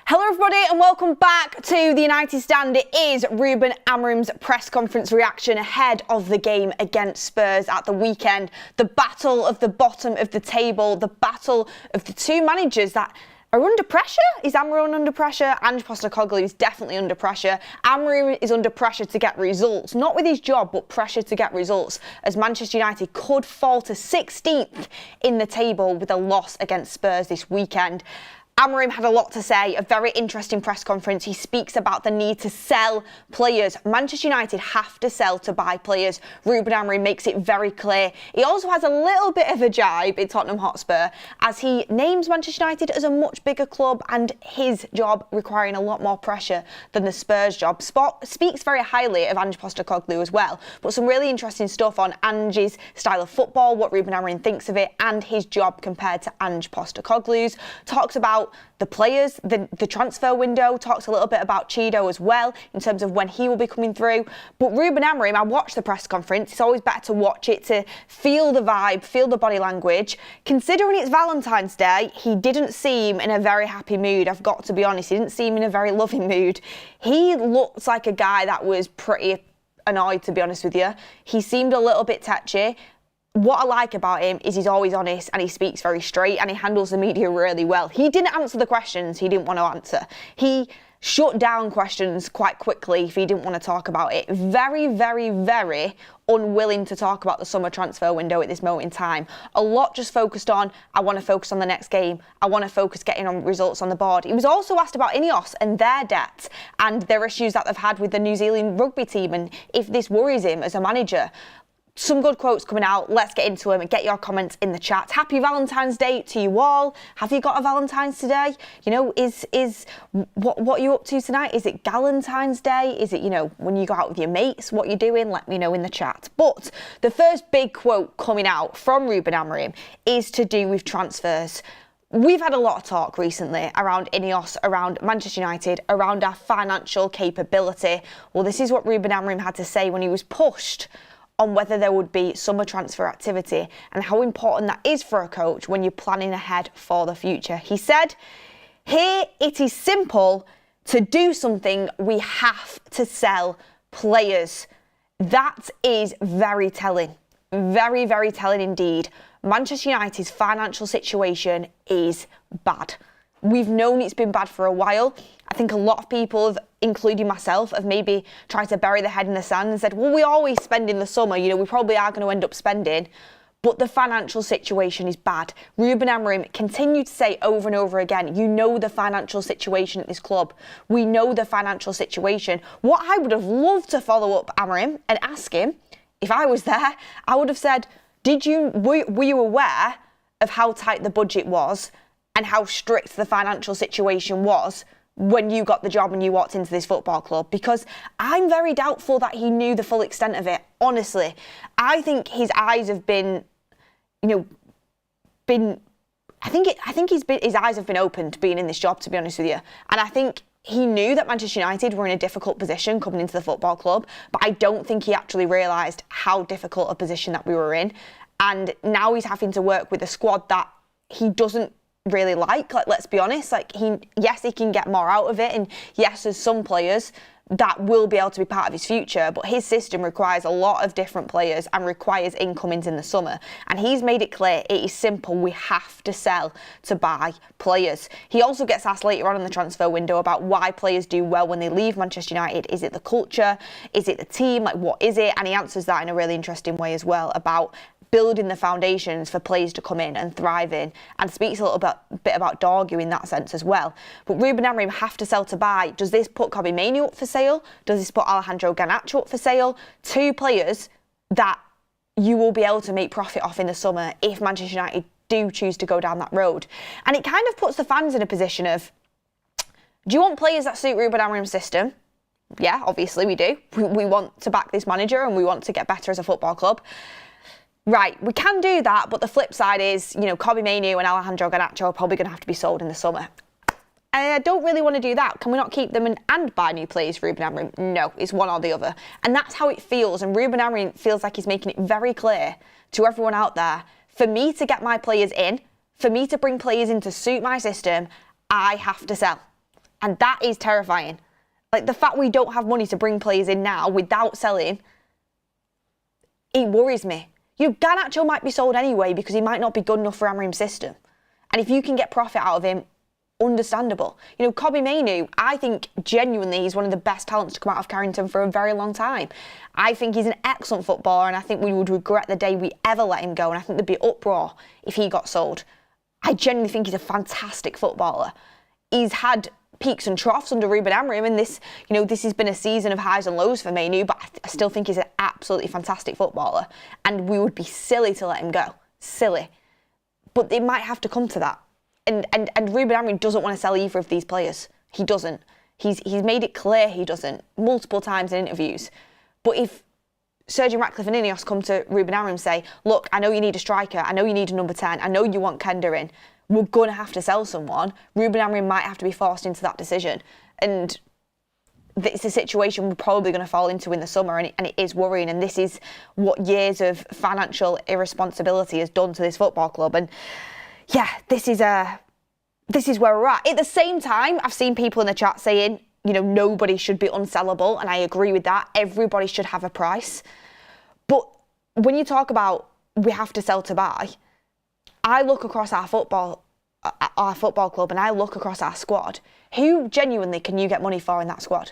Hello everybody and welcome back to the United Stand. It is Ruben Amorim's press conference reaction ahead of the game against Spurs at the weekend. The battle of the bottom of the table, the battle of the two managers that are under pressure. Is Amorim under pressure? Ange Postecoglou is definitely under pressure. Amorim is under pressure to get results, not with his job, but pressure to get results, as Manchester United could fall to 16th in the table with a loss against Spurs this weekend. Amorim had a lot to say, a very interesting press conference. He speaks about the need to sell players. Manchester United have to sell to buy players. Ruben Amorim makes it very clear. He also has a little bit of a jibe in Tottenham Hotspur as he names Manchester United as a much bigger club and his job requiring a lot more pressure than the Spurs job. Speaks very highly of Ange Postecoglou as well, but some really interesting stuff on Ange's style of football, what Ruben Amorim thinks of it, and his job compared to Ange Postecoglou's. Talks about the players, the transfer window, talks a little bit about Chido as well in terms of when he will be coming through. But Ruben Amorim, I watched the press conference. It's always better to watch it to feel the vibe, feel the body language. Considering it's Valentine's Day, he didn't seem in a very happy mood. I've got to be honest, he didn't seem in a very loving mood. He looks like a guy that was pretty annoyed, to be honest with you. He seemed a little bit touchy. What I like about him is he's always honest and he speaks very straight and he handles the media really well. He didn't answer the questions he didn't want to answer. He shut down questions quite quickly if he didn't want to talk about it. Very, very, very unwilling to talk about the summer transfer window at this moment in time. A lot just focused on, I want to focus on the next game. I want to focus getting on results on the board. He was also asked about Ineos and their debt and their issues that they've had with the New Zealand rugby team and if this worries him as a manager. Some good quotes coming out. Let's get into them and get your comments in the chat. Happy Valentine's Day to you all. Have you got a Valentine's today? You know, what are you up to tonight? Is it Galentine's Day? Is it, you know, when you go out with your mates? What you're doing? Let me know in the chat. But the first big quote coming out from Ruben Amorim is to do with transfers. We've had a lot of talk recently around Ineos, around Manchester United, around our financial capability. Well, this is what Ruben Amorim had to say when he was pushed on whether there would be summer transfer activity and how important that is for a coach when you're planning ahead for the future. He said, "Here it is simple. To do something, we have to sell players." That is very telling. Very, very telling indeed. Manchester United's financial situation is bad. We've known it's been bad for a while. I think a lot of people, including myself, have maybe tried to bury their head in the sand and said, well, we always spend in the summer, you know, we probably are going to end up spending. But the financial situation is bad. Ruben Amorim continued to say over and over again, you know the financial situation at this club. We know the financial situation. What I would have loved to follow up Amorim and ask him, if I was there, I would have said, were you aware of how tight the budget was and how strict the financial situation was when you got the job and you walked into this football club? Because I'm very doubtful that he knew the full extent of it, honestly. I think his eyes have been, I think his eyes have been opened being in this job, to be honest with you. And I think he knew that Manchester United were in a difficult position coming into the football club, but I don't think he actually realised how difficult a position that we were in. And now he's having to work with a squad that he doesn't really like, let's be honest. Yes, he can get more out of it, and yes, there's some players that will be able to be part of his future, but his system requires a lot of different players and requires incomings in the summer. And he's made it clear it is simple. We have to sell to buy players. He also gets asked later on in the transfer window about why players do well when they leave Manchester United. Is it the culture? Is it the team? What is it? And he answers that in a really interesting way as well about building the foundations for players to come in and thrive in, and speaks a little bit about Dorgu in that sense as well. But Ruben Amorim have to sell to buy. Does this put Kobbie Mainoo up for sale? Does this put Alejandro Garnacho up for sale? Two players that you will be able to make profit off in the summer if Manchester United do choose to go down that road. And it kind of puts the fans in a position of, do you want players that suit Ruben Amorim's system? Yeah, obviously we do. We want to back this manager and we want to get better as a football club. Right, we can do that, but the flip side is, Kobbie Mainoo and Alejandro Garnacho are probably going to have to be sold in the summer. I don't really want to do that. Can we not keep them and buy new players for Ruben Amorim? No, it's one or the other. And that's how it feels, and Ruben Amorim feels like he's making it very clear to everyone out there, for me to get my players in, for me to bring players in to suit my system, I have to sell. And that is terrifying. Like, the fact we don't have money to bring players in now without selling, it worries me. Garnacho might be sold anyway because he might not be good enough for Amorim's system. And if you can get profit out of him, understandable. Kobbie Mainoo, I think genuinely he's one of the best talents to come out of Carrington for a very long time. I think he's an excellent footballer, and I think we would regret the day we ever let him go, and I think there'd be uproar if he got sold. I genuinely think he's a fantastic footballer. He's had peaks and troughs under Ruben Amorim, and this has been a season of highs and lows for Mainoo, but I still think he's an absolutely fantastic footballer, and we would be silly to let him go. Silly. But it might have to come to that. And Ruben Amorim doesn't want to sell either of these players. He doesn't. He's made it clear he doesn't, multiple times in interviews. But if Sergeant Ratcliffe and Ineos come to Ruben Amorim and say, look, I know you need a striker, I know you need a number 10, I know you want Kenda in, we're going to have to sell someone, Ruben Amorim might have to be forced into that decision. And it's a situation we're probably going to fall into in the summer, and it is worrying. And this is what years of financial irresponsibility has done to this football club. And yeah, this is where we're at. At the same time, I've seen people in the chat saying, nobody should be unsellable, and I agree with that. Everybody should have a price. But when you talk about we have to sell to buy, I look across our football club and I look across our squad. Who genuinely can you get money for in that squad?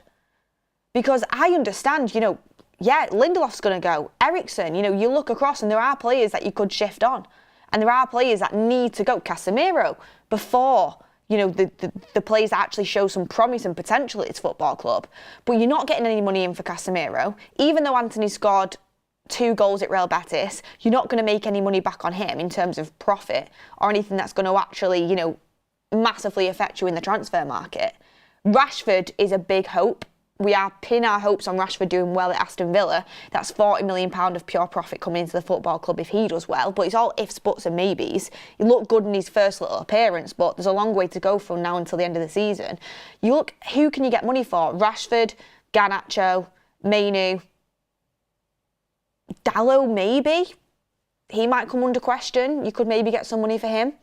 Because I understand, Lindelof's going to go. Eriksen, you look across and there are players that you could shift on. And there are players that need to go. Casemiro, before, the players that actually show some promise and potential at its football club. But you're not getting any money in for Casemiro. Even though Anthony scored 2 goals at Real Betis, you're not going to make any money back on him in terms of profit or anything that's going to actually, massively affect you in the transfer market. Rashford is a big hope. We are pinning our hopes on Rashford doing well at Aston Villa. That's £40 million of pure profit coming into the football club if he does well. But it's all ifs, buts and maybes. He looked good in his first little appearance, but there's a long way to go from now until the end of the season. You look, who can you get money for? Rashford, Garnacho, Mainoo, Dalot maybe. He might come under question. You could maybe get some money for him.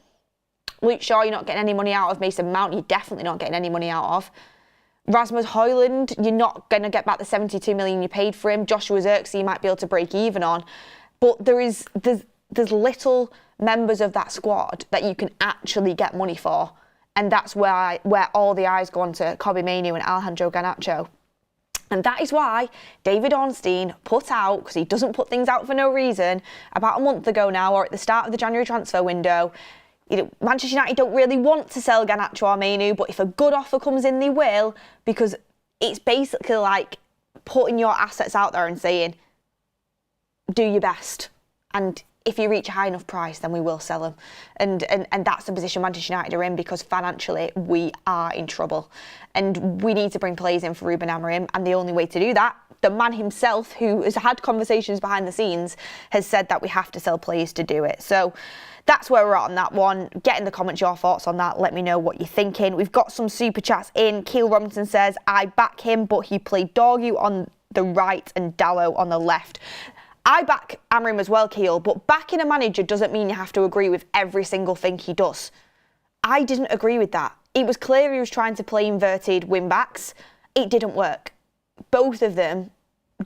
Luke Shaw, you're not getting any money out of. Mason Mount, you're definitely not getting any money out of. Rasmus Højlund, you're not going to get back the 72 million you paid for him. Joshua Zirkzee, you might be able to break even on. But there's little members of that squad that you can actually get money for. And that's where all the eyes go on to Kobbie Mainoo and Alejandro Garnacho. And that is why David Ornstein put out, because he doesn't put things out for no reason, about a month ago now, or at the start of the January transfer window, Manchester United don't really want to sell Garnacho or Mainoo, but if a good offer comes in, they will, because it's basically like putting your assets out there and saying, do your best. And if you reach a high enough price, then we will sell them. And that's the position Manchester United are in, because financially we are in trouble. And we need to bring players in for Ruben Amorim. And the only way to do that, the man himself, who has had conversations behind the scenes, has said that we have to sell players to do it. So that's where we're at on that one. Get in the comments your thoughts on that. Let me know what you're thinking. We've got some super chats in. Keel Robinson says, I back him, but he played Dorgu on the right and Dalot on the left. I back Amorim as well, Keel, but backing a manager doesn't mean you have to agree with every single thing he does. I didn't agree with that. It was clear he was trying to play inverted wing-backs. It didn't work. Both of them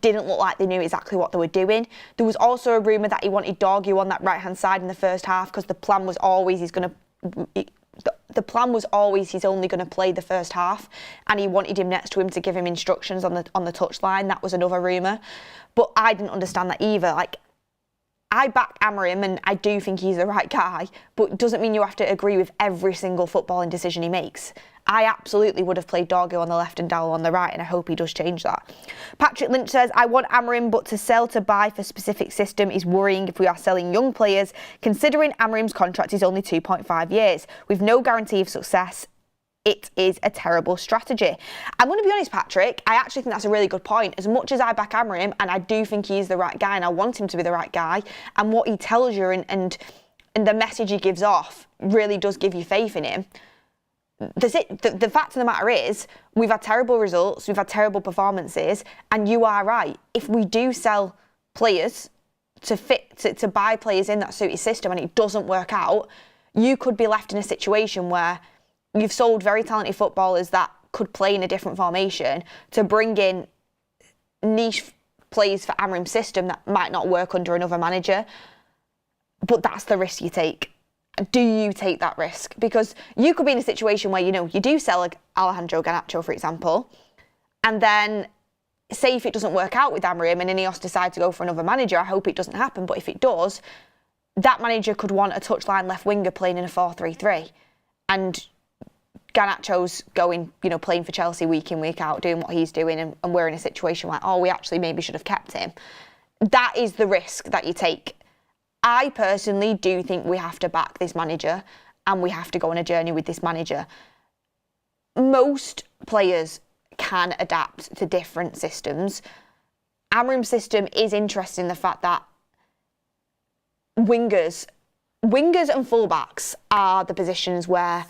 didn't look like they knew exactly what they were doing. There was also a rumour that he wanted Dorgu on that right-hand side in the first half, because the plan was always he's only going to play the first half, and he wanted him next to him to give him instructions on the touchline. That was another rumour. But I didn't understand that either. Like, I back Amorim and I do think he's the right guy, but it doesn't mean you have to agree with every single footballing decision he makes. I absolutely would have played Dorgu on the left and Dalot on the right, and I hope he does change that. Patrick Lynch says, I want Amorim, but to sell to buy for specific system is worrying if we are selling young players, considering Amorim's contract is only 2.5 years. With no guarantee of success, it is a terrible strategy. I'm going to be honest, Patrick, I actually think that's a really good point. As much as I back Amorim, and I do think he's the right guy, and I want him to be the right guy, and what he tells you and the message he gives off really does give you faith in him. The fact of the matter is, we've had terrible results, we've had terrible performances, and you are right. If we do sell players to buy players in that suit his system and it doesn't work out, you could be left in a situation where you've sold very talented footballers that could play in a different formation to bring in niche plays for Amorim's system that might not work under another manager. But that's the risk you take. Do you take that risk? Because you could be in a situation where, you know, you do sell like Alejandro Garnacho, for example, and then say if it doesn't work out with Amorim and Ineos decide to go for another manager, I hope it doesn't happen, but if it does, that manager could want a touchline left winger playing in a 4-3-3. And Garnacho's going, you know, playing for Chelsea week in, week out, doing what he's doing, and we're in a situation like, oh, we actually maybe should have kept him. That is the risk that you take. I personally do think we have to back this manager and we have to go on a journey with this manager. Most players can adapt to different systems. Amorim's system is interesting in the fact that wingers and fullbacks are the positions where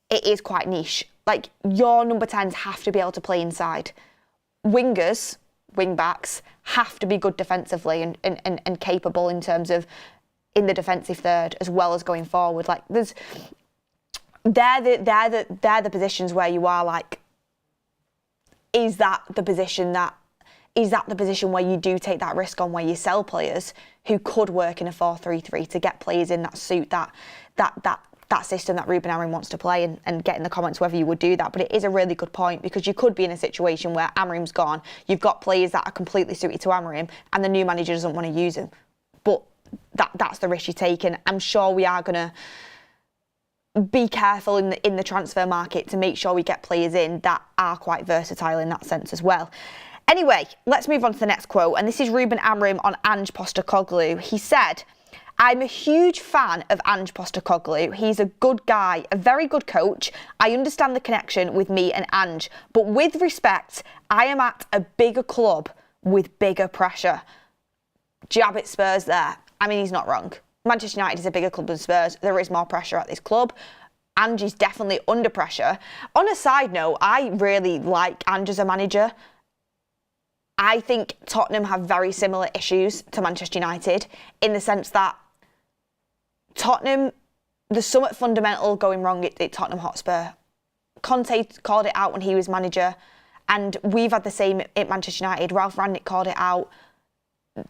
it is quite niche. Like, your number 10s have to be able to play inside. Wing-backs have to be good defensively and capable in terms of in the defensive third as well as going forward. Like, they're the positions where you are like, is that the position where you do take that risk on, where you sell players who could work in a 4-3-3 to get players in that suit that system that Ruben Amorim wants to play, and get in the comments whether you would do that. But it is a really good point, because you could be in a situation where Amorim's gone, you've got players that are completely suited to Amorim, and the new manager doesn't want to use them. But that's the risk you take, and I'm sure we are going to be careful in the transfer market to make sure we get players in that are quite versatile in that sense as well. Anyway, let's move on to the next quote, and this is Ruben Amorim on Ange Postecoglou. He said, "I'm a huge fan of Ange Postecoglou. He's a good guy, a very good coach. I understand the connection with me and Ange. But with respect, I am at a bigger club with bigger pressure." Jab at Spurs there. I mean, he's not wrong. Manchester United is a bigger club than Spurs. There is more pressure at this club. Ange is definitely under pressure. On a side note, I really like Ange as a manager. I think Tottenham have very similar issues to Manchester United, in the sense that Tottenham, there's something fundamental going wrong at Tottenham Hotspur. Conte called it out when he was manager, and we've had the same at Manchester United. Ralph Rangnick called it out.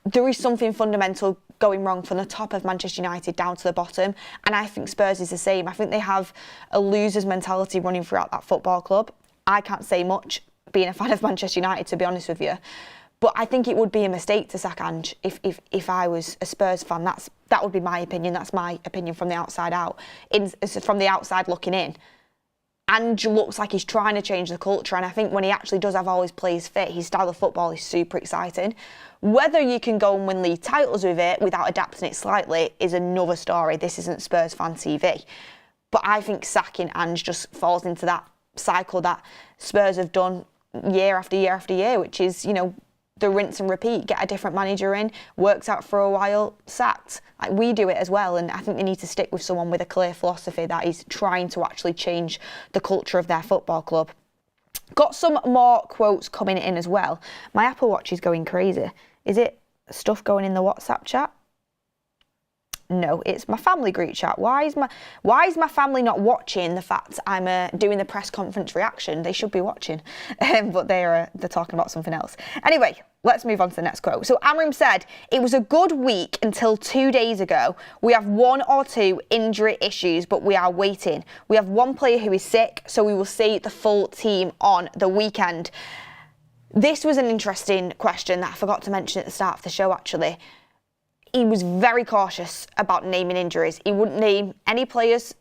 There is something fundamental going wrong from the top of Manchester United down to the bottom, and I think Spurs is the same. I think they have a loser's mentality running throughout that football club. I can't say much, being a fan of Manchester United, to be honest with you. But I think it would be a mistake to sack Ange if I was a Spurs fan. That would be my opinion. That's my opinion from the outside out. From the outside looking in, Ange looks like he's trying to change the culture, and I think when he actually does have all his players fit, his style of football is super exciting. Whether you can go and win league titles with it without adapting it slightly is another story. This isn't Spurs fan TV. But I think sacking Ange just falls into that cycle that Spurs have done year after year after year, which is, you know, the rinse and repeat. Get a different manager in, works out for a while, sacked. Like, we do it as well, and I think they need to stick with someone with a clear philosophy that is trying to actually change the culture of their football club. Got some more quotes coming in as well. My Apple Watch is going crazy. Is it stuff going in the WhatsApp chat? No, it's my family group chat. Why is my family not watching the fact I'm doing the press conference reaction? They should be watching, but they're talking about something else. Anyway, let's move on to the next quote. So Amorim said, "It was a good week until 2 days ago. We have 1 or 2 injury issues, but we are waiting. We have 1 player who is sick, so we will see the full team on the weekend." This was an interesting question that I forgot to mention at the start of the show, actually. He was very cautious about naming injuries. He wouldn't name any players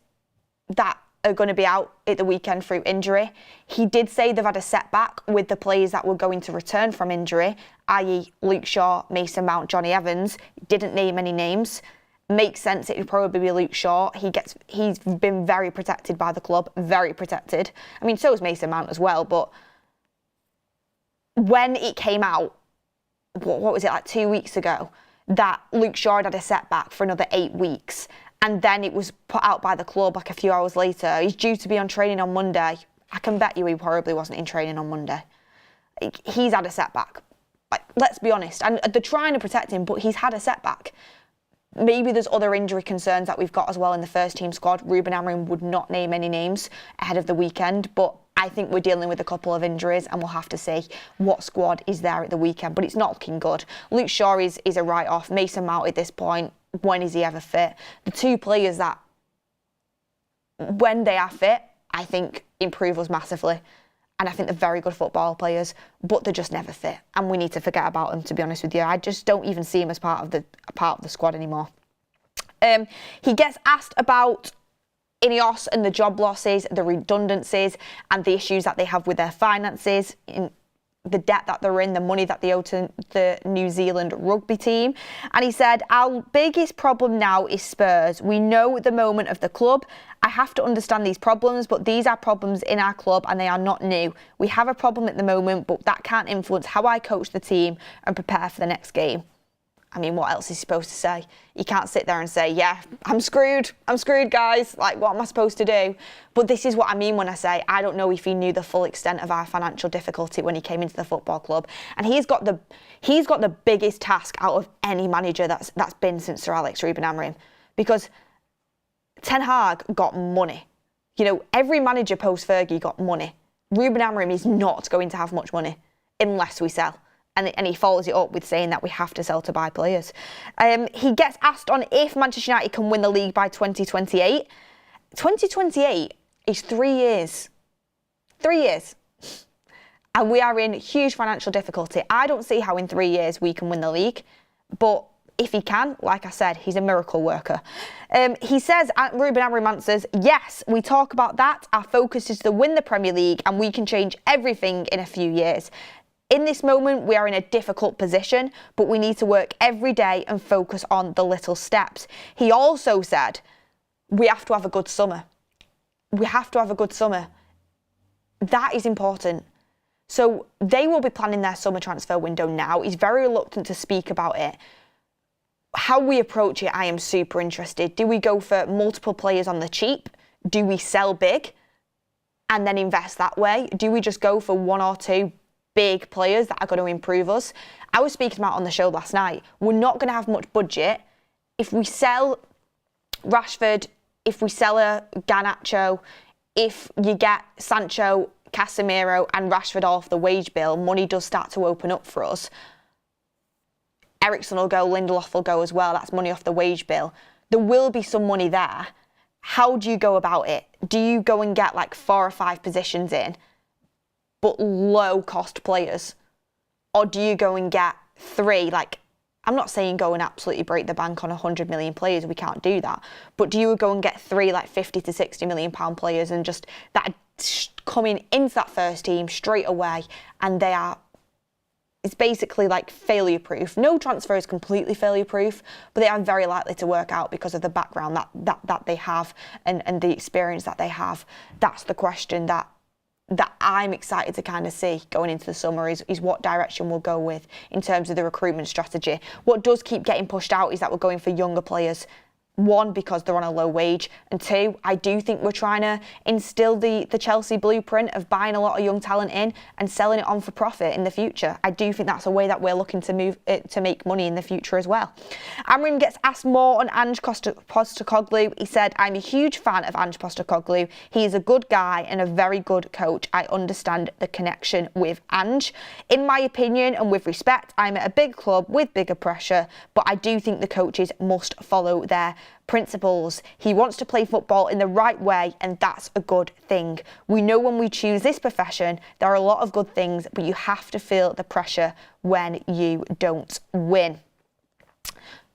that are going to be out at the weekend through injury. He did say they've had a setback with the players that were going to return from injury, i.e. Luke Shaw, Mason Mount, Johnny Evans. Didn't name any names. Makes sense, it would probably be Luke Shaw. He's been very protected by the club, very protected. I mean, so is Mason Mount as well, but when it came out, what was it, like 2 weeks ago, that Luke Shaw had a setback for another 8 weeks, and then it was put out by the club like a few hours later. He's due to be on training on Monday. I can bet you he probably wasn't in training on Monday. He's had a setback. Like, let's be honest. And they're trying to protect him, but he's had a setback. Maybe there's other injury concerns that we've got as well in the first team squad. Ruben Amorim would not name any names ahead of the weekend, but I think we're dealing with a couple of injuries and we'll have to see what squad is there at the weekend, but it's not looking good. Luke Shaw is a write-off. Mason Mount at this point, when is he ever fit? The two players that, when they are fit, I think improve us massively. And I think they're very good football players, but they're just never fit. And we need to forget about them, to be honest with you. I just don't even see him as part of the squad anymore. He gets asked about Ineos and the job losses, the redundancies, and the issues that they have with their finances, in the debt that they're in, the money that they owe to the New Zealand rugby team. And he said, our biggest problem now is Spurs. We know the moment of the club. I have to understand these problems, but these are problems in our club and they are not new. We have a problem at the moment, but that can't influence how I coach the team and prepare for the next game. I mean, what else is he supposed to say? He can't sit there and say, yeah, I'm screwed, guys. Like, what am I supposed to do? But this is what I mean when I say I don't know if he knew the full extent of our financial difficulty when he came into the football club. And he's got the biggest task out of any manager that's been since Sir Alex Ruben Amorim. Because Ten Hag got money. You know, every manager post-Fergie got money. Ruben Amorim is not going to have much money unless we sell. And he follows it up with saying that we have to sell to buy players. He gets asked on if Manchester United can win the league by 2028. 2028 is 3 years. 3 years. And we are in huge financial difficulty. I don't see how in 3 years we can win the league. But if he can, like I said, he's a miracle worker. He says, Ruben Amorim answers, yes, we talk about that. Our focus is to win the Premier League and we can change everything in a few years. In this moment, we are in a difficult position, but we need to work every day and focus on the little steps. He also said, we have to have a good summer. We have to have a good summer. That is important. So they will be planning their summer transfer window now. He's very reluctant to speak about it. How we approach it, I am super interested. Do we go for multiple players on the cheap? Do we sell big and then invest that way? Do we just go for one or two big players that are going to improve us? I was speaking about on the show last night. We're not going to have much budget. If we sell Rashford, if we sell a Garnacho, if you get Sancho, Casemiro and Rashford off the wage bill, money does start to open up for us. Eriksen will go, Lindelof will go as well. That's money off the wage bill. There will be some money there. How do you go about it? Do you go and get like 4 or 5 positions in, but low cost players? Or do you go and get 3, like, I'm not saying go and absolutely break the bank on 100 million players, we can't do that. But do you go and get 3 like 50 to 60 million pound players and just that coming into that first team straight away and it's basically like failure proof. No transfer is completely failure proof, but they are very likely to work out because of the background that they have and the experience that they have. That's the question that I'm excited to kind of see going into the summer is what direction we'll go with in terms of the recruitment strategy. What does keep getting pushed out is that we're going for younger players. 1, because they're on a low wage, and 2, I do think we're trying to instill the Chelsea blueprint of buying a lot of young talent in and selling it on for profit in the future. I do think that's a way that we're looking to move to make money in the future as well. Amorim gets asked more on Ange Postecoglou. He said, I'm a huge fan of Ange Postecoglou. He is a good guy and a very good coach. I understand the connection with Ange. In my opinion and with respect, I'm at a big club with bigger pressure, but I do think the coaches must follow their principles. He wants to play football in the right way, and that's a good thing. We know when we choose this profession, there are a lot of good things, but you have to feel the pressure when you don't win.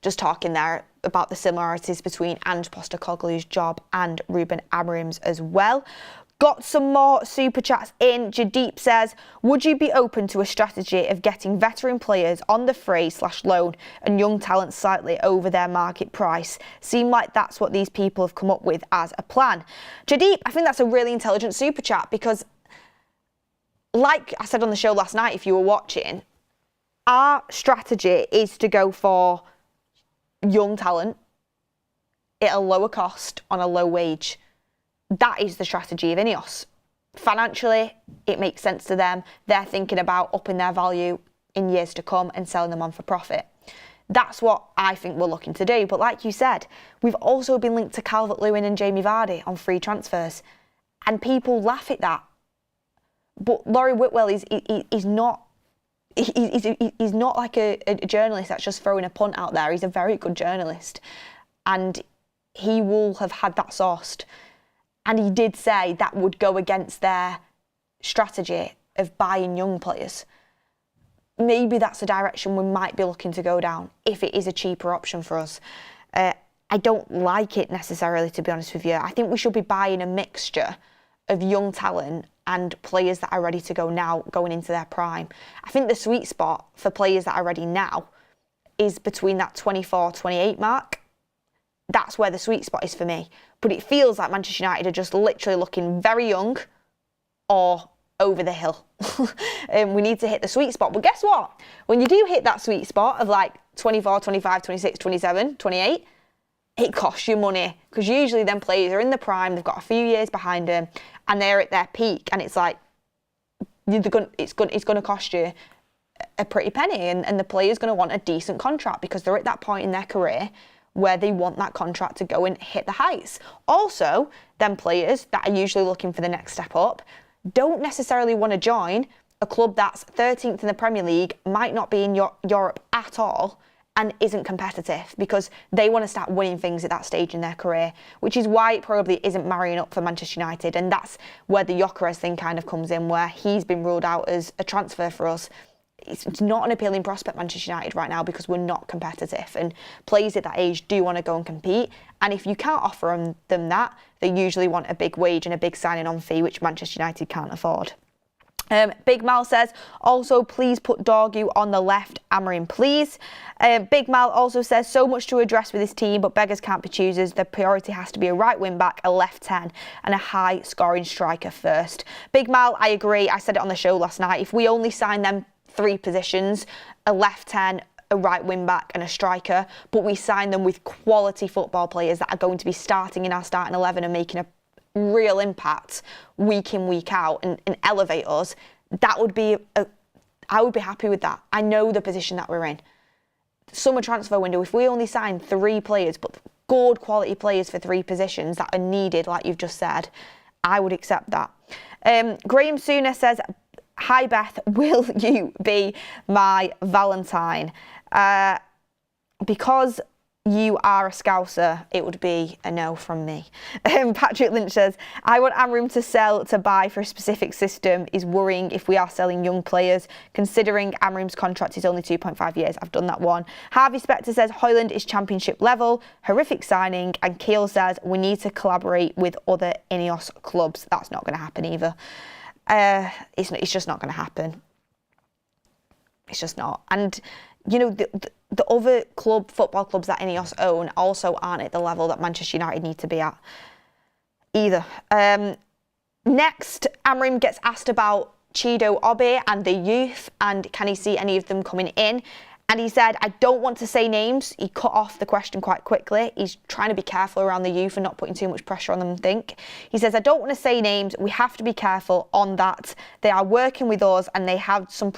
Just talking there about the similarities between Ange Postecoglou's job and Ruben Amorim's as well. Got some more super chats in. Jadeep says, would you be open to a strategy of getting veteran players on the free/loan and young talent slightly over their market price? Seem like that's what these people have come up with as a plan. Jadeep, I think that's a really intelligent super chat because, like I said on the show last night, if you were watching, our strategy is to go for young talent at a lower cost on a low wage. That is the strategy of Ineos. Financially, it makes sense to them. They're thinking about upping their value in years to come and selling them on for profit. That's what I think we're looking to do. But like you said, we've also been linked to Calvert-Lewin and Jamie Vardy on free transfers. And people laugh at that. But Laurie Whitwell he's not like a journalist that's just throwing a punt out there. He's a very good journalist, and he will have had that sourced. And he did say that would go against their strategy of buying young players. Maybe that's a direction we might be looking to go down if it is a cheaper option for us. I don't like it necessarily, to be honest with you. I think we should be buying a mixture of young talent and players that are ready to go now, going into their prime. I think the sweet spot for players that are ready now is between that 24, 28 mark. That's where the sweet spot is for me. But it feels like Manchester United are just literally looking very young or over the hill. We need to hit the sweet spot. But guess what? When you do hit that sweet spot of like 24, 25, 26, 27, 28, it costs you money, because usually them players are in the prime, they've got a few years behind them, and they're at their peak, and it's like it's going to cost you a pretty penny, and the player's going to want a decent contract because they're at that point in their career where they want that contract to go and hit the heights. Also, them players that are usually looking for the next step up don't necessarily want to join a club that's 13th in the Premier League, might not be in Europe at all, and isn't competitive, because they want to start winning things at that stage in their career, which is why it probably isn't marrying up for Manchester United. And that's where the Gyökeres thing kind of comes in, where he's been ruled out as a transfer for us. It's not an appealing prospect, Manchester United, right now, because we're not competitive, and players at that age do want to go and compete. And if you can't offer them that, they usually want a big wage and a big signing on fee, which Manchester United can't afford. Big Mal says, also please put Dorgu on the left, Amorim please. Big Mal also says, so much to address with this team, but beggars can't be choosers. The priority has to be a right wing back, a left 10 and a high scoring striker first. Big Mal, I agree. I said it on the show last night. If we only sign them 3 positions, a left 10, a right wing back and a striker, but we sign them with quality football players that are going to be starting in our starting 11 and making a real impact week in, week out, and elevate us, that would be I would be happy with that. I know the position that we're in. Summer transfer window, if we only sign 3 players, but good quality players for 3 positions that are needed, like you've just said, I would accept that. Graham Sooner says, hi Beth, will you be my Valentine? Because you are a Scouser, it would be a no from me. Patrick Lynch says, I want Amorim to sell to buy for a specific system is worrying if we are selling young players. Considering Amorim's contract is only 2.5 years, I've done that one. Harvey Spector says, Højlund is championship level, horrific signing. And Keel says, we need to collaborate with other Ineos clubs. That's not going to happen either. It's just not going to happen. It's just not. And, you know, the other football clubs that Ineos own also aren't at the level that Manchester United need to be at either. Next, Amorim gets asked about Chido Obi and the youth, and can he see any of them coming in? And he said, I don't want to say names. He cut off the question quite quickly. He's trying to be careful around the youth and not putting too much pressure on them, I think. He says, I don't want to say names. We have to be careful on that. They are working with us and they have some...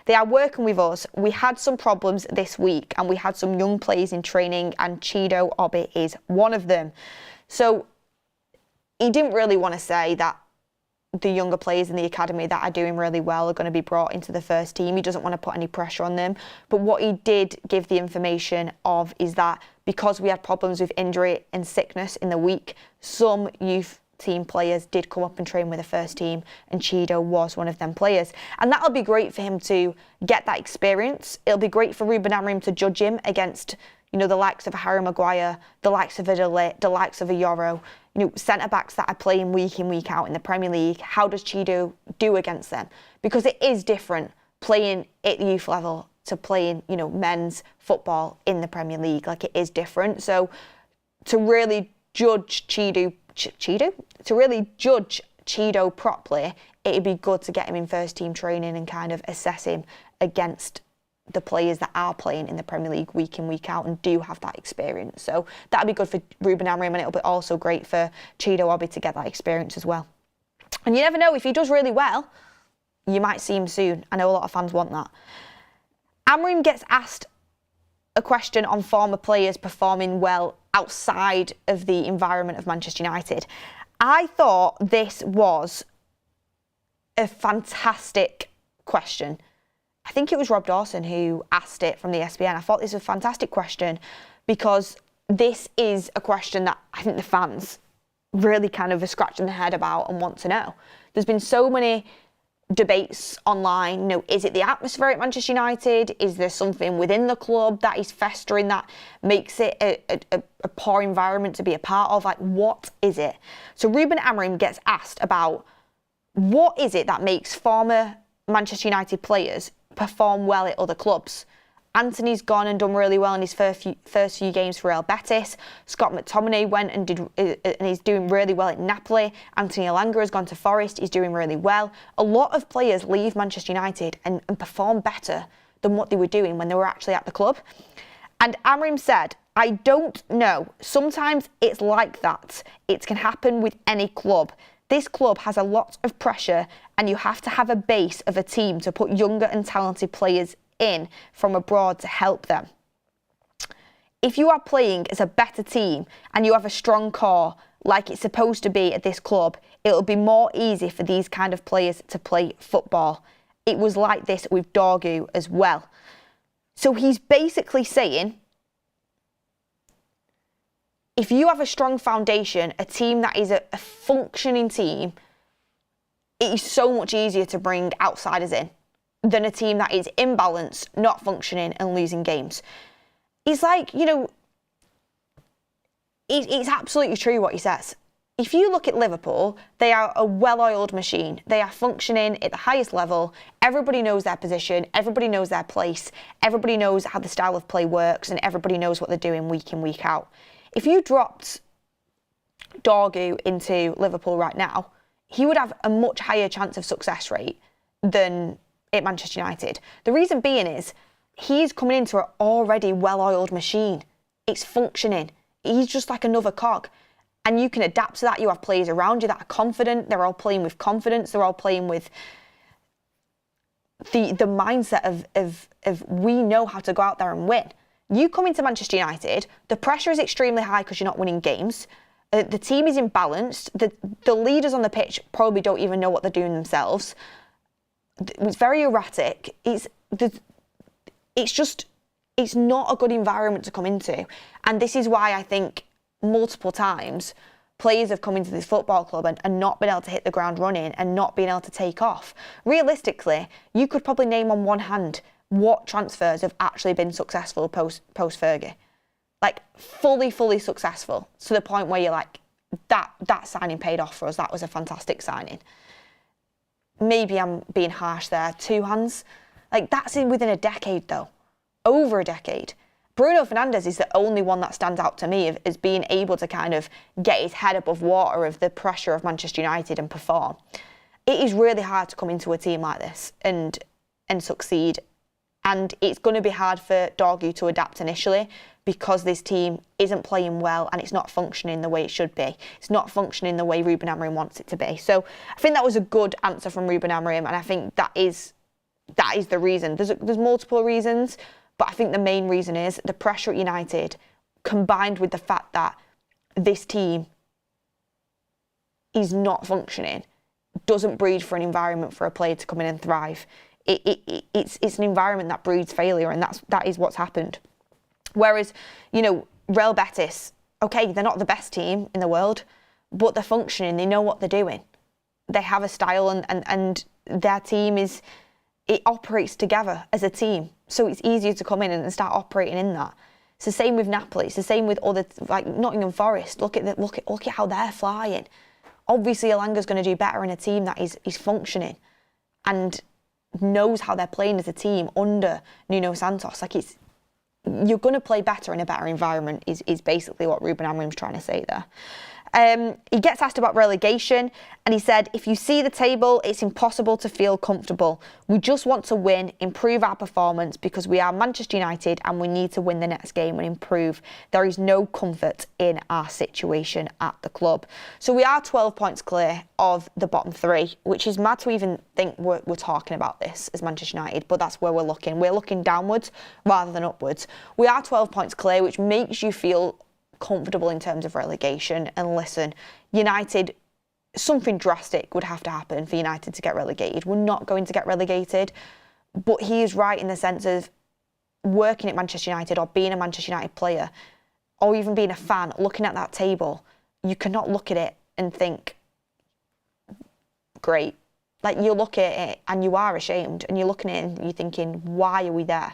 They are working with us. We had some problems this week and we had some young players in training, and Chido Obi is one of them. So he didn't really want to say that the younger players in the academy that are doing really well are going to be brought into the first team. He doesn't want to put any pressure on them. But what he did give the information of is that because we had problems with injury and sickness in the week, some youth team players did come up and train with the first team, and Chido was one of them players. And that'll be great for him to get that experience. It'll be great for Ruben Amorim to judge him against, you know, the likes of a Harry Maguire, the likes of a De Ligt, the likes of a Yoro, you know, centre-backs that are playing week in, week out in the Premier League. How does Chido do against them? Because it is different playing at youth level to playing, you know, men's football in the Premier League. Like, it is different. So to really judge Chido properly, it'd be good to get him in first team training and kind of assess him against the players that are playing in the Premier League week in, week out and do have that experience. So that'd be good for Ruben Amorim, and it'll be also great for Chido Obi to get that experience as well. And you never know, if he does really well, you might see him soon. I know a lot of fans want that. Amorim gets asked a question on former players performing well outside of the environment of Manchester United. I thought this was a fantastic question. I think it was Rob Dawson who asked it from the ESPN. I thought this was a fantastic question because this is a question that I think the fans really kind of are scratching their head about and want to know. There's been so many debates online. You know, is it the atmosphere at Manchester United? Is there something within the club that is festering that makes it a poor environment to be a part of? Like, what is it? So Ruben Amorim gets asked about what is it that makes former Manchester United players perform well at other clubs. Anthony's gone and done really well in his first few games for Real Betis. Scott McTominay went and he's doing really well at Napoli. Anthony Elanga has gone to Forest. He's doing really well. A lot of players leave Manchester United and perform better than what they were doing when they were actually at the club. And Amorim said, I don't know. Sometimes it's like that. It can happen with any club. This club has a lot of pressure and you have to have a base of a team to put younger and talented players in from abroad to help them. If you are playing as a better team and you have a strong core like it's supposed to be at this club, it'll be more easy for these kind of players to play football. It was like this with Dorgu as well. So he's basically saying, if you have a strong foundation, a team that is a functioning team, it is so much easier to bring outsiders in than a team that is imbalanced, not functioning and losing games. It's like, you know, it's absolutely true what he says. If you look at Liverpool, they are a well-oiled machine. They are functioning at the highest level. Everybody knows their position. Everybody knows their place. Everybody knows how the style of play works and everybody knows what they're doing week in, week out. If you dropped Dorgu into Liverpool right now, he would have a much higher chance of success rate than at Manchester United. The reason being is he's coming into an already well-oiled machine. It's functioning. He's just like another cog. And you can adapt to that. You have players around you that are confident. They're all playing with confidence. They're all playing with the mindset of we know how to go out there and win. You come into Manchester United, the pressure is extremely high because you're not winning games. The team is imbalanced. The leaders on the pitch probably don't even know what they're doing themselves. It's very erratic. It's not a good environment to come into. And this is why I think multiple times players have come into this football club and not been able to hit the ground running and not being able to take off. Realistically, you could probably name on one hand what transfers have actually been successful post-Fergie. Like, fully successful, to the point where you're like, that signing paid off for us. That was a fantastic signing. Maybe I'm being harsh there. Two hands. Like, that's within a decade, though. Over a decade. Bruno Fernandes is the only one that stands out to me as being able to kind of get his head above water of the pressure of Manchester United and perform. It is really hard to come into a team like this and succeed. And it's going to be hard for Dorgu to adapt initially because this team isn't playing well and it's not functioning the way it should be. It's not functioning the way Ruben Amorim wants it to be. So I think that was a good answer from Ruben Amorim, and I think that is the reason. There's multiple reasons, but I think the main reason is the pressure at United combined with the fact that this team is not functioning doesn't breed for an environment for a player to come in and thrive. It's an environment that breeds failure, and that is what's happened. Whereas, you know, Real Betis, okay, they're not the best team in the world, but they're functioning. They know what they're doing. They have a style, and their team it operates together as a team. So it's easier to come in and start operating in that. It's the same with Napoli. It's the same with other, like Nottingham Forest. Look at how they're flying. Obviously, Elanga's going to do better in a team that is functioning and knows how they're playing as a team under Nuno Santos. Like, you're going to play better in a better environment is basically what Ruben Amorim's trying to say there. He gets asked about relegation and he said, if you see the table, it's impossible to feel comfortable. We just want to win, improve our performance because we are Manchester United and we need to win the next game and improve. There is no comfort in our situation at the club. So we are 12 points clear of the bottom three, which is mad to even think we're talking about this as Manchester United, but that's where we're looking. We're looking downwards rather than upwards. We are 12 points clear, which makes you feel comfortable in terms of relegation. And listen, United something drastic would have to happen for United to get relegated. We're not going to get relegated, but he is right in the sense of working at Manchester United or being a Manchester United player or even being a fan, looking at that table, you cannot look at it and think, great. Like, you look at it and you are ashamed, and you're looking at it and you're thinking, why are we there?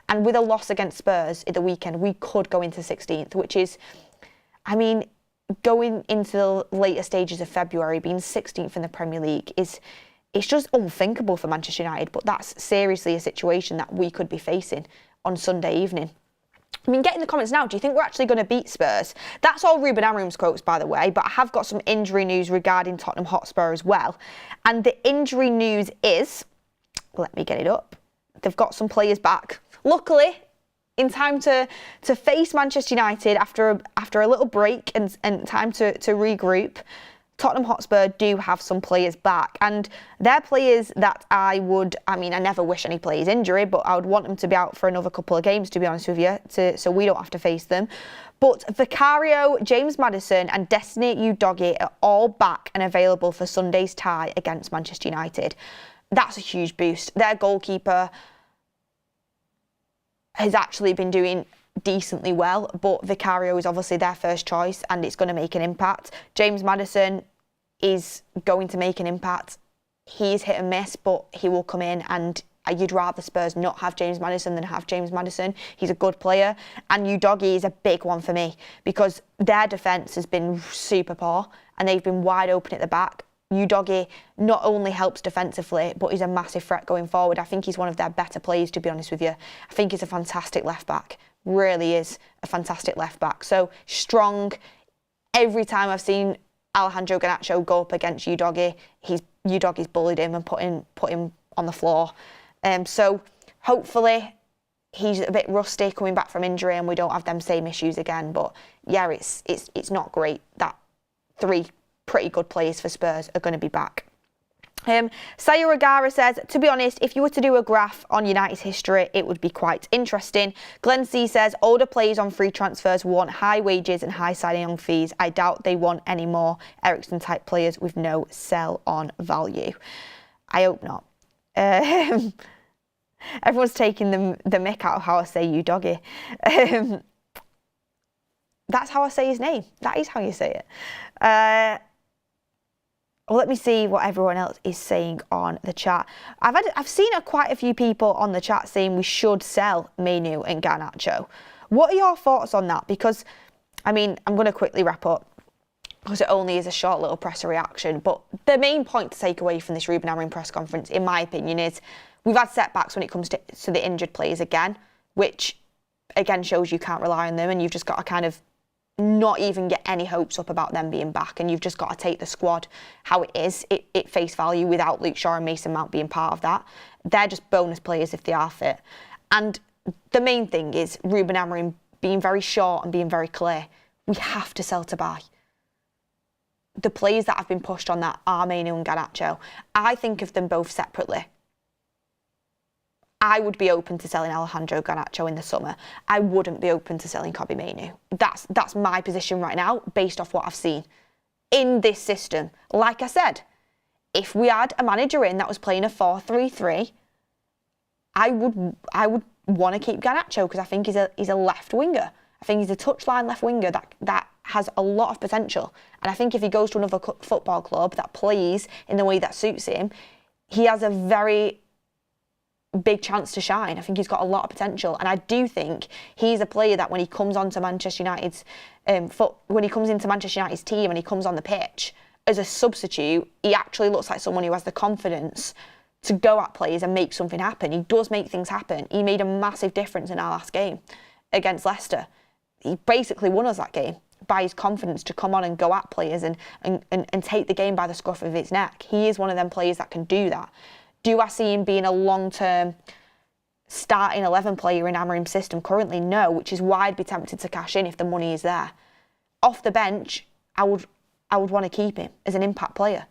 And with a loss against Spurs at the weekend, we could go into 16th, which is, I mean, going into the later stages of February, being 16th in the Premier League it's just unthinkable for Manchester United, but that's seriously a situation that we could be facing on Sunday evening. I mean, get in the comments now, do you think we're actually going to beat Spurs? That's all Ruben Amorim's quotes, by the way, but I have got some injury news regarding Tottenham Hotspur as well. And the injury news is, let me get it up, they've got some players back. Luckily, in time to face Manchester United after a little break and time to regroup, Tottenham Hotspur do have some players back, and they're players that I never wish any players injury, but I would want them to be out for another couple of games, to be honest with you, so we don't have to face them. But Vicario, James Maddison and Destiny Udogie are all back and available for Sunday's tie against Manchester United. That's a huge boost. Their goalkeeper has actually been doing decently well, but Vicario is obviously their first choice and it's going to make an impact. James Maddison is going to make an impact. He's hit and miss, but he will come in, and you'd rather Spurs not have James Maddison than have James Maddison. He's a good player. And Udogie is a big one for me because their defence has been super poor and they've been wide open at the back. Udogie not only helps defensively, but he's a massive threat going forward. I think he's one of their better players, to be honest with you. I think he's a fantastic left-back. Really is a fantastic left-back. So strong. Every time I've seen Alejandro Garnacho go up against Udogie's bullied him and put him on the floor. So hopefully he's a bit rusty coming back from injury and we don't have them same issues again. But yeah, it's not great that 3 pretty good players for Spurs are going to be back. Sayuragara says, to be honest, if you were to do a graph on United's history, it would be quite interesting. Glenn C says, older players on free transfers want high wages and high signing-on fees. I doubt they want any more Eriksen-type players with no sell-on value. I hope not. Everyone's taking the mick out of how I say Udogie. That's how I say his name. That is how you say it. Well, let me see what everyone else is saying on the chat. I've seen quite a few people on the chat saying we should sell Mainoo and Garnacho. What are your thoughts on that? Because, I mean, I'm going to quickly wrap up because it only is a short little presser reaction. But the main point to take away from this Ruben Amorim press conference, in my opinion, is we've had setbacks when it comes to the injured players again, which again shows you can't rely on them and you've just got to kind of not even get any hopes up about them being back, and you've just got to take the squad how it is, it face value, without Luke Shaw and Mason Mount being part of that. They're just bonus players if they are fit. And the main thing is Ruben Amorim being very short and being very clear. We have to sell to buy. The players that have been pushed on that are Mainoo and Garnacho. I think of them both separately. I would be open to selling Alejandro Garnacho in the summer. I wouldn't be open to selling Kobbie Mainoo. That's my position right now, based off what I've seen in this system. Like I said, if we had a manager in that was playing a 4-3-3, I would want to keep Garnacho because I think he's a left winger. I think he's a touchline left winger that has a lot of potential. And I think if he goes to another football club that plays in the way that suits him, he has a very big chance to shine. I think he's got a lot of potential, and I do think he's a player that when he comes onto Manchester United's when he comes into Manchester United's team and he comes on the pitch as a substitute, he actually looks like someone who has the confidence to go at players and make something happen. He does make things happen. He made a massive difference in our last game against Leicester. He basically won us that game by his confidence to come on and go at players and take the game by the scruff of its neck. He is one of them players that can do that. Do I see him being a long-term starting 11 player in Amorim's system currently? No, which is why I'd be tempted to cash in if the money is there. Off the bench, I would want to keep him as an impact player.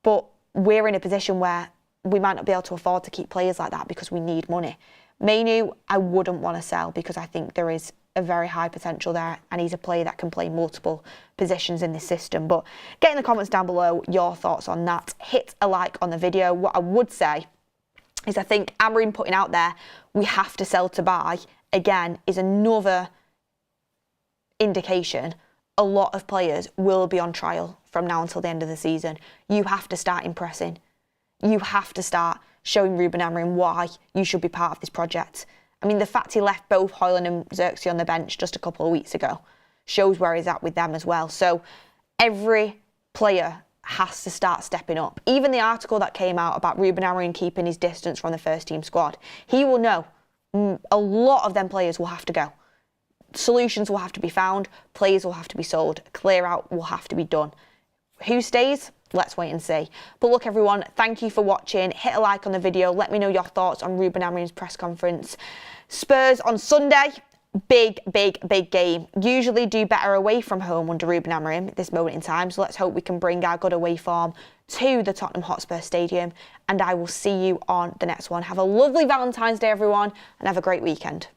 But we're in a position where we might not be able to afford to keep players like that because we need money. Mainoo, I wouldn't want to sell because I think there is a very high potential there, and he's a player that can play multiple positions in this system. But get in the comments down below your thoughts on that. Hit a like on the video. What I would say is I think Amorim putting out there, we have to sell to buy, again, is another indication a lot of players will be on trial from now until the end of the season. You have to start impressing. You have to start showing Ruben Amorim why you should be part of this project. I mean, the fact he left both Højlund and Xerxes on the bench just a couple of weeks ago shows where he's at with them as well. So every player has to start stepping up. Even the article that came out about Ruben Amorim keeping his distance from the first team squad, he will know a lot of them players will have to go. Solutions will have to be found, players will have to be sold, clear out will have to be done. Who stays? Let's wait and see. But look everyone, thank you for watching. Hit a like on the video. Let me know your thoughts on Ruben Amorim's press conference. Spurs on Sunday. Big game. Usually do better away from home under Ruben Amorim at this moment in time. So let's hope we can bring our good away form to the Tottenham Hotspur Stadium. And I will see you on the next one. Have a lovely Valentine's Day everyone, and have a great weekend.